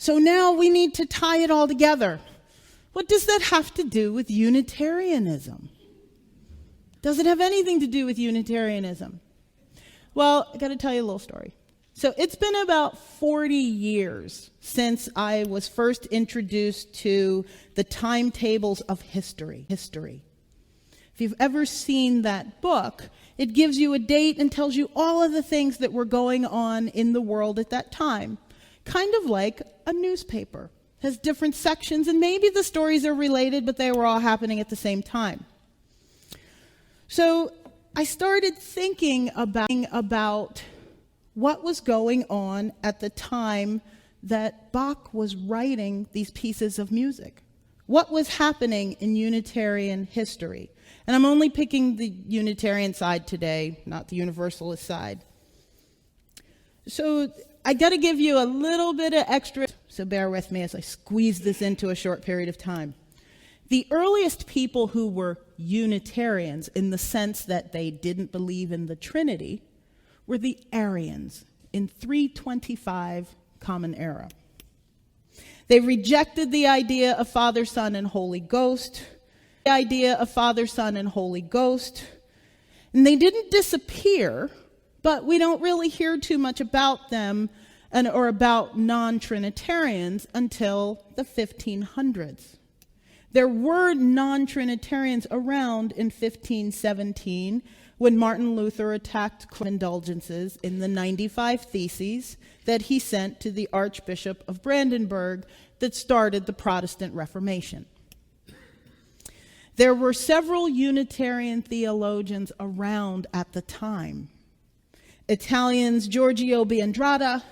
So now we need to tie it all together. What does that have to do with Unitarianism? Does it have anything to do with Unitarianism? Well, I got to tell you a little story. So it's been about 40 years since I was first introduced to the timetables of history. If you've ever seen that book, it gives you a date and tells you all of the things that were going on in the world at that time. Kind of like a newspaper. It has different sections, and maybe the stories are related, but they were all happening at the same time. So I started thinking about what was going on at the time that Bach was writing these pieces of music. What was happening in Unitarian history? And I'm only picking the Unitarian side today, not the Universalist side. So I got to give you a little bit of extra, so bear with me as I squeeze this into a short period of time. The earliest people who were Unitarians, in the sense that they didn't believe in the Trinity, were the Arians in 325 Common Era. They rejected the idea of Father, Son, and Holy Ghost, and they didn't disappear, but we don't really hear too much about them or about non-Trinitarians until the 1500s. There were non-Trinitarians around in 1517 when Martin Luther attacked indulgences in the 95 Theses that he sent to the Archbishop of Brandenburg that started the Protestant Reformation. There were several Unitarian theologians around at the time. Italians Giorgio Biandrata,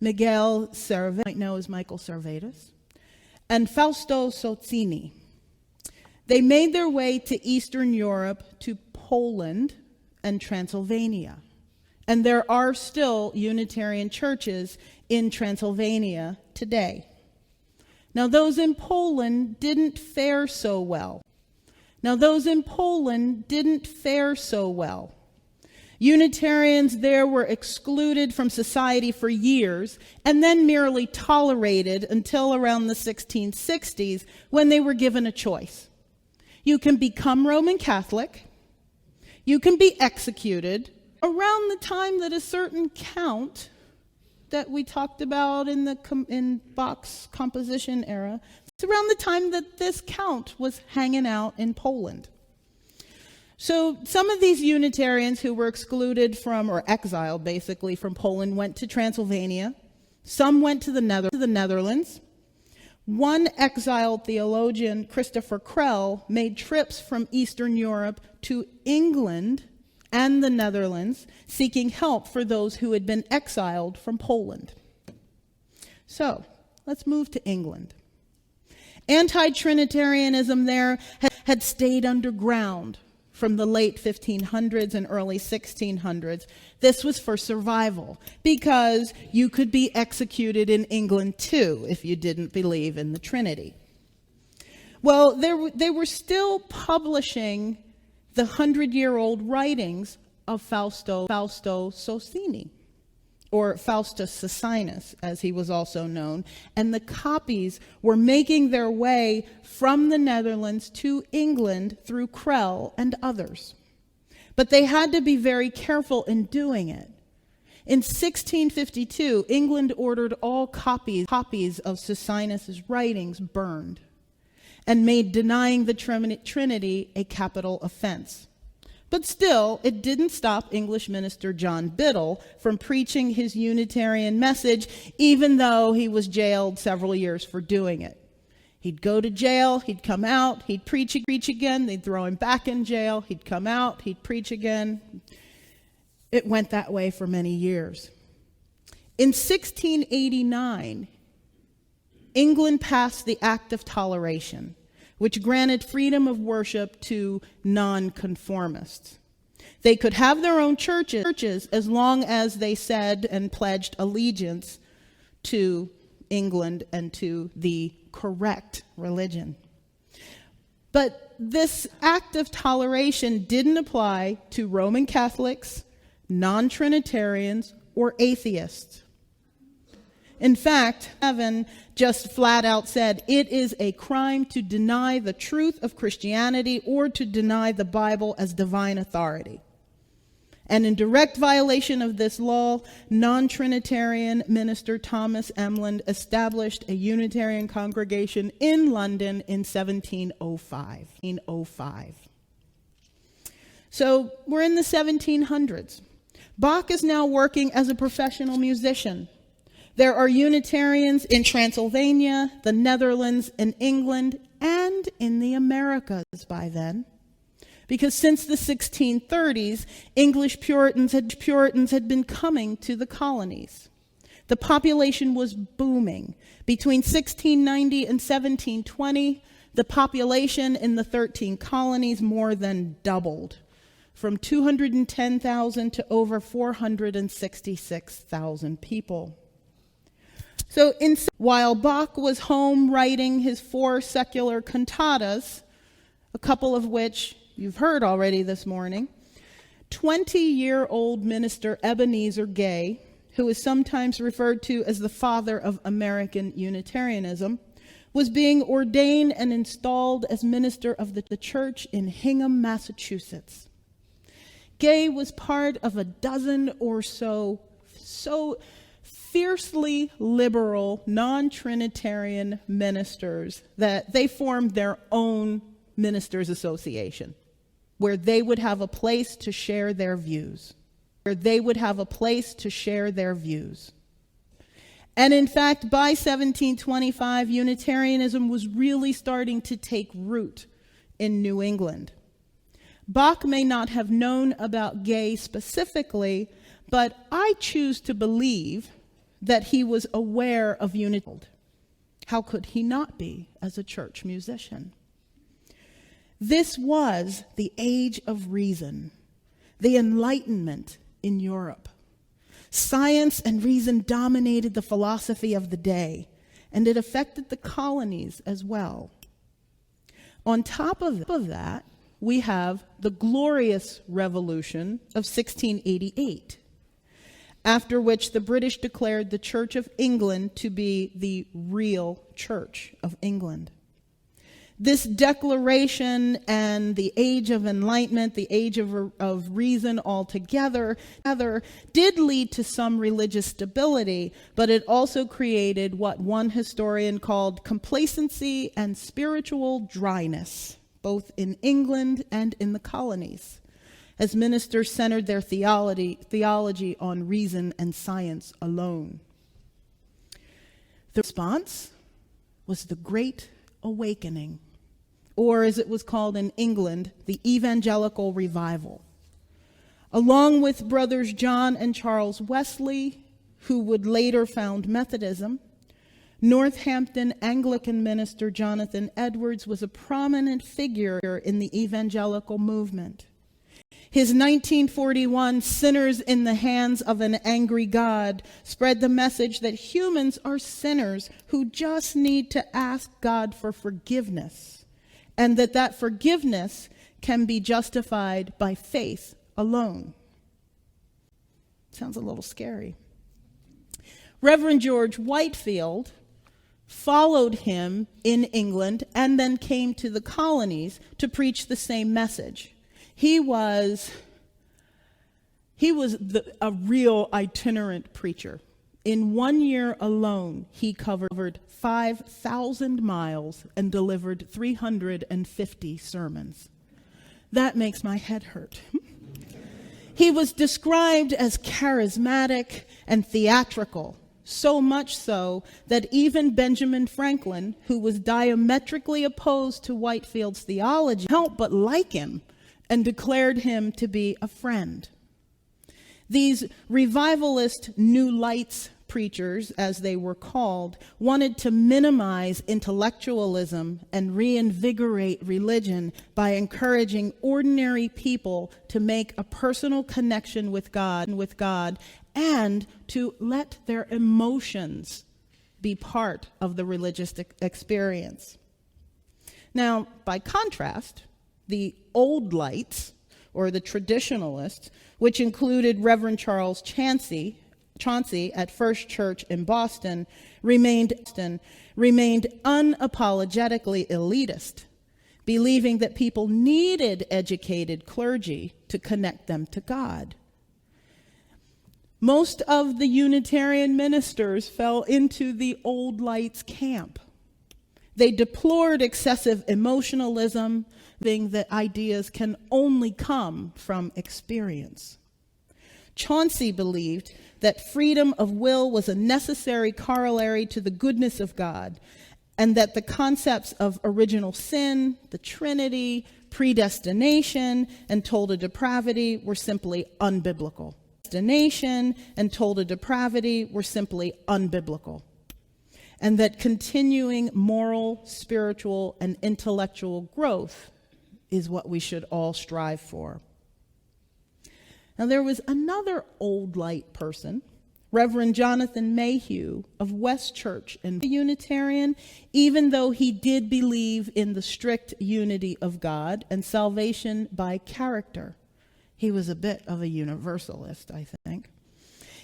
Miguel Servetus, might know as Michael Servetus, and Fausto Sozzini. They made their way to Eastern Europe, to Poland and Transylvania. And there are still Unitarian churches in Transylvania today. Now, those in Poland didn't fare so well. Unitarians there were excluded from society for years and then merely tolerated until around the 1660s when they were given a choice. You can become Roman Catholic, you can be executed. Around the time that a certain count that we talked about in Bach's composition era, it's around the time that this count was hanging out in Poland. So some of these Unitarians who were excluded from, or exiled basically from Poland, went to Transylvania. Some went to the Netherlands. One exiled theologian, Christopher Krell, made trips from Eastern Europe to England and the Netherlands, seeking help for those who had been exiled from Poland. So, let's move to England. Anti-Trinitarianism there had stayed underground from the late 1500s and early 1600s. This was for survival, because you could be executed in England too if you didn't believe in the Trinity. Well, they were still publishing the 100-year-old writings of Fausto Sozzini, or Faustus Socinus, as he was also known, and the copies were making their way from the Netherlands to England through Krell and others. But they had to be very careful in doing it. In 1652, England ordered all copies of Socinus' writings burned, and made denying the Trinity a capital offense. But still, it didn't stop English minister John Biddle from preaching his Unitarian message, even though he was jailed several years for doing it. He'd go to jail, he'd come out, he'd preach again, they'd throw him back in jail, he'd come out, he'd preach again. It went that way for many years. In 1689, England passed the Act of Toleration, which granted freedom of worship to nonconformists. They could have their own churches as long as they said and pledged allegiance to England and to the correct religion. But this act of toleration didn't apply to Roman Catholics, non-Trinitarians, or atheists. In fact, Evan just flat out said, it is a crime to deny the truth of Christianity or to deny the Bible as divine authority. And in direct violation of this law, non-Trinitarian minister Thomas Emland established a Unitarian congregation in London in 1705. So we're in the 1700s. Bach is now working as a professional musician. There are Unitarians in Transylvania, the Netherlands, in England, and in the Americas by then. Because since the 1630s, English Puritans had been coming to the colonies. The population was booming. Between 1690 and 1720, the population in the 13 colonies more than doubled, from 210,000 to over 466,000 people. So while Bach was home writing his 4 secular cantatas, a couple of which you've heard already this morning, 20-year-old minister Ebenezer Gay, who is sometimes referred to as the father of American Unitarianism, was being ordained and installed as minister of the church in Hingham, Massachusetts. Gay was part of a dozen or so fiercely liberal, non-Trinitarian ministers that they formed their own ministers' association, where they would have a place to share their views. And in fact, by 1725, Unitarianism was really starting to take root in New England. Bach may not have known about Gay specifically, but I choose to believe that he was aware of Unitarianism. How could he not be as a church musician? This was the age of reason, the Enlightenment in Europe. Science and reason dominated the philosophy of the day, and it affected the colonies as well. On top of that, we have the Glorious Revolution of 1688, after which the British declared the Church of England to be the real Church of England. This declaration and the age of enlightenment, the age of reason altogether, did lead to some religious stability, but it also created what one historian called complacency and spiritual dryness, both in England and in the colonies, as ministers centered their theology on reason and science alone. The response was the Great Awakening, or as it was called in England, the Evangelical Revival. Along with brothers John and Charles Wesley, who would later found Methodism, Northampton Anglican minister Jonathan Edwards was a prominent figure in the evangelical movement. His 1941 Sinners in the Hands of an Angry God spread the message that humans are sinners who just need to ask God for forgiveness, and that forgiveness can be justified by faith alone. Sounds a little scary. Reverend George Whitefield followed him in England and then came to the colonies to preach the same message. He was a real itinerant preacher. In 1 year alone, he covered 5,000 miles and delivered 350 sermons. That makes my head hurt. He was described as charismatic and theatrical, so much so that even Benjamin Franklin, who was diametrically opposed to Whitefield's theology, helped but like him and declared him to be a friend. These revivalist New Lights preachers, as they were called, wanted to minimize intellectualism and reinvigorate religion by encouraging ordinary people to make a personal connection with God and to let their emotions be part of the religious experience. Now, by contrast, the Old Lights, or the traditionalists, which included Reverend Charles Chancey, Chauncey at First Church in Boston remained unapologetically elitist, believing that people needed educated clergy to connect them to God. Most of the Unitarian ministers fell into the old lights camp. They deplored excessive emotionalism, thinking that ideas can only come from experience. Chauncey believed that freedom of will was a necessary corollary to the goodness of God, and that the concepts of original sin, the Trinity, predestination, and total depravity were simply unbiblical. And total depravity were simply unbiblical. And that continuing moral, spiritual, and intellectual growth is what we should all strive for. Now, there was another old light person, Reverend Jonathan Mayhew of West Church, and a Unitarian, even though he did believe in the strict unity of God and salvation by character. He was a bit of a universalist, I think.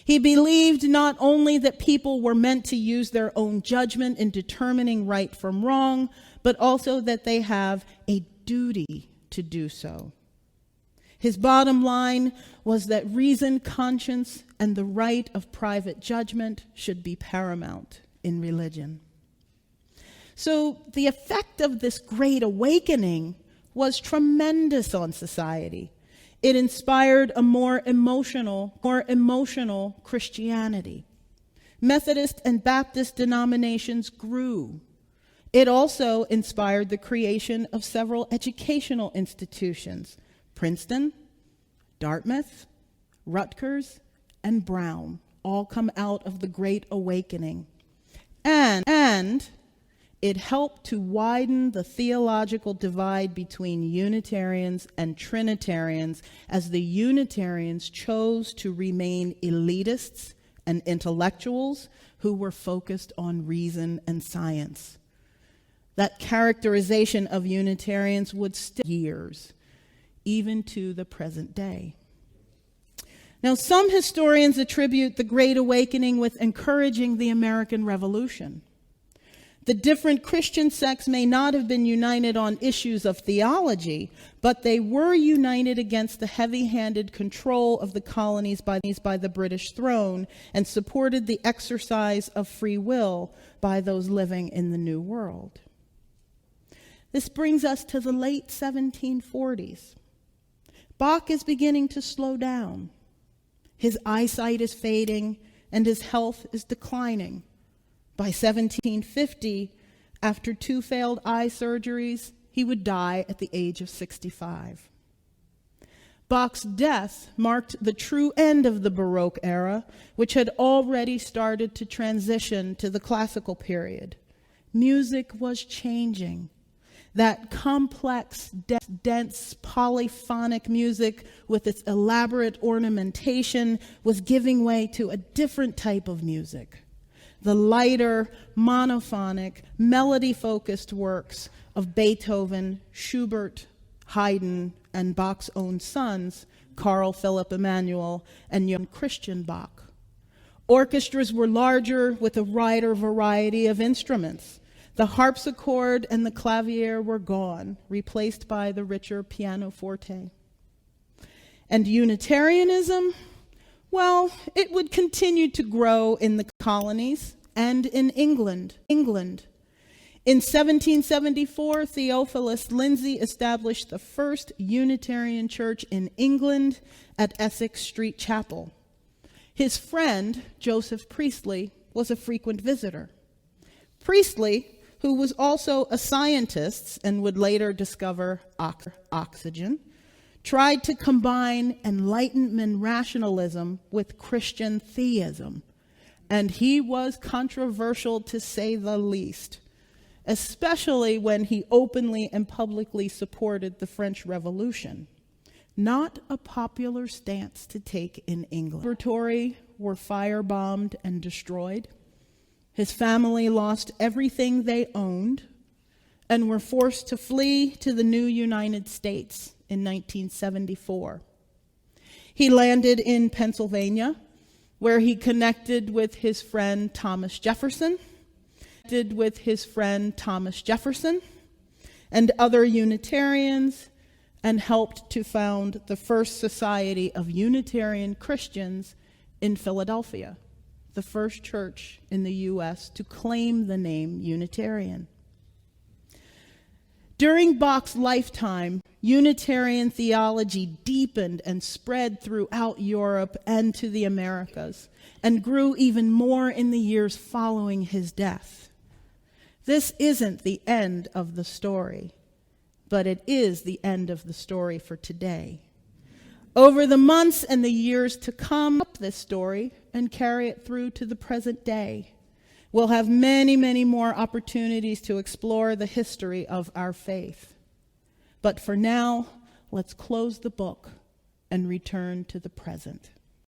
He believed not only that people were meant to use their own judgment in determining right from wrong, but also that they have a duty to do so. His bottom line was that reason, conscience, and the right of private judgment should be paramount in religion. So the effect of this great awakening was tremendous on society. It inspired a more emotional Christianity. Methodist and Baptist denominations grew. It also inspired the creation of several educational institutions: Princeton, Dartmouth, Rutgers, and Brown all come out of the Great Awakening. And it helped to widen the theological divide between Unitarians and Trinitarians, as the Unitarians chose to remain elitists and intellectuals who were focused on reason and science. That characterization of Unitarians would still years, even to the present day. Now, some historians attribute the Great Awakening with encouraging the American Revolution. The different Christian sects may not have been united on issues of theology, but they were united against the heavy-handed control of the colonies by the British throne, and supported the exercise of free will by those living in the New World. This brings us to the late 1740s. Bach is beginning to slow down. His eyesight is fading, and his health is declining. By 1750, after 2 failed eye surgeries, he would die at the age of 65. Bach's death marked the true end of the Baroque era, which had already started to transition to the classical period. Music was changing. That complex, dense, polyphonic music with its elaborate ornamentation was giving way to a different type of music. The lighter, monophonic, melody-focused works of Beethoven, Schubert, Haydn, and Bach's own sons, Carl Philipp Emanuel and Johann Christian Bach. Orchestras were larger with a wider variety of instruments. The harpsichord and the clavier were gone, replaced by the richer pianoforte. And Unitarianism? Well, it would continue to grow in the colonies and in England. In 1774, Theophilus Lindsay established the first Unitarian church in England at Essex Street Chapel. His friend, Joseph Priestley, was a frequent visitor. Priestley, who was also a scientist and would later discover oxygen, tried to combine Enlightenment rationalism with Christian theism, and he was controversial to say the least, especially when he openly and publicly supported the French Revolution. Not a popular stance to take in England. Laboratories were firebombed and destroyed. His family lost everything they owned and were forced to flee to the new United States in 1974. He landed in Pennsylvania where he connected with his friend Thomas Jefferson, and other Unitarians, and helped to found the first society of Unitarian Christians in Philadelphia, the first church in the U.S. to claim the name Unitarian. During Bach's lifetime, Unitarian theology deepened and spread throughout Europe and to the Americas, and grew even more in the years following his death. This isn't the end of the story, but it is the end of the story for today. Over the months and the years to come, up this story and carry it through to the present day. We'll have many, many more opportunities to explore the history of our faith. But for now, let's close the book and return to the present.